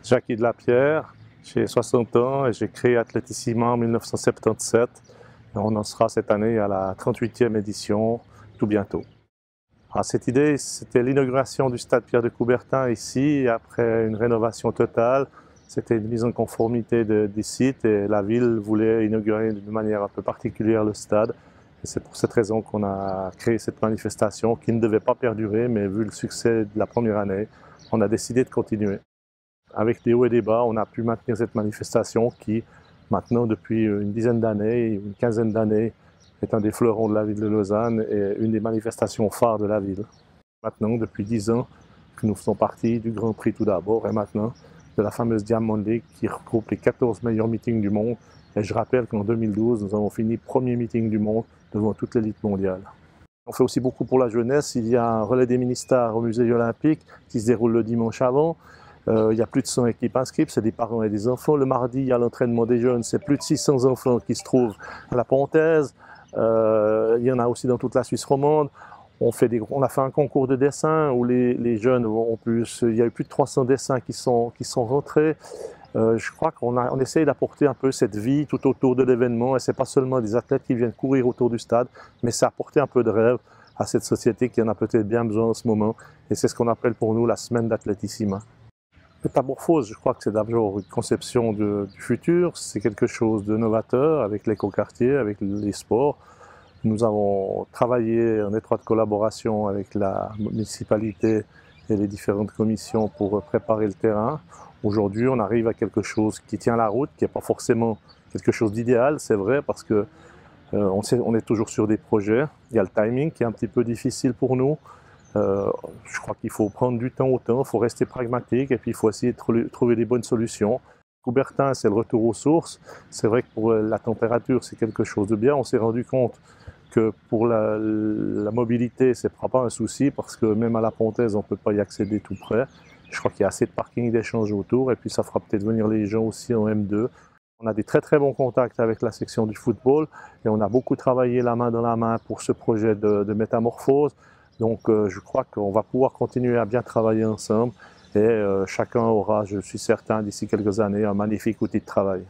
Jackie de la Pierre, j'ai 60 ans et j'ai créé Atletissima en 1977. Et on en sera cette année à la 38e édition, tout bientôt. Alors, cette idée, c'était l'inauguration du stade Pierre de Coubertin ici, après une rénovation totale. C'était une mise en conformité des sites et la ville voulait inaugurer de manière un peu particulière le stade. Et c'est pour cette raison qu'on a créé cette manifestation qui ne devait pas perdurer, mais vu le succès de la première année, on a décidé de continuer. Avec des hauts et des bas, on a pu maintenir cette manifestation qui, maintenant, depuis une dizaine d'années, une quinzaine d'années, est un des fleurons de la ville de Lausanne et une des manifestations phares de la ville. Maintenant, depuis 10 ans, que nous faisons partie du Grand Prix tout d'abord et maintenant de la fameuse Diamond League qui regroupe les 14 meilleurs meetings du monde. Et je rappelle qu'en 2012, nous avons fini premier meeting du monde devant toute l'élite mondiale. On fait aussi beaucoup pour la jeunesse. Il y a un relais des mini-stars au musée olympique qui se déroule le dimanche avant. Il y a plus de 100 équipes inscrites, c'est des parents et des enfants. Le mardi, il y a l'entraînement des jeunes, c'est plus de 600 enfants qui se trouvent à la Pontaise. Il y en a aussi dans toute la Suisse romande. On a fait un concours de dessin où les jeunes ont pu... Il y a eu plus de 300 dessins qui sont rentrés. Je crois qu'on essaye d'apporter un peu cette vie tout autour de l'événement. Et ce n'est pas seulement des athlètes qui viennent courir autour du stade, mais c'est apporter un peu de rêve à cette société qui en a peut-être bien besoin en ce moment. Et c'est ce qu'on appelle pour nous la semaine d'Atletissima. Métamorphose, je crois que c'est d'abord une conception du futur, c'est quelque chose de novateur avec l'écoquartier, avec les sports. Nous avons travaillé en étroite collaboration avec la municipalité et les différentes commissions pour préparer le terrain. Aujourd'hui, on arrive à quelque chose qui tient la route, qui n'est pas forcément quelque chose d'idéal, c'est vrai, parce que on est toujours sur des projets. Il y a le timing qui est un petit peu difficile pour nous. Je crois qu'il faut prendre du temps au temps, il faut rester pragmatique et puis il faut essayer de trouver des bonnes solutions. Coubertin, c'est le retour aux sources. C'est vrai que pour la température, c'est quelque chose de bien. On s'est rendu compte que pour la mobilité, ce n'est pas un souci parce que même à la Pontaise, on ne peut pas y accéder tout près. Je crois qu'il y a assez de parking d'échange autour et puis ça fera peut-être venir les gens aussi en M2. On a des très très bons contacts avec la section du football et on a beaucoup travaillé la main dans la main pour ce projet de métamorphose. Donc je crois qu'on va pouvoir continuer à bien travailler ensemble et chacun aura, je suis certain, d'ici quelques années, un magnifique outil de travail.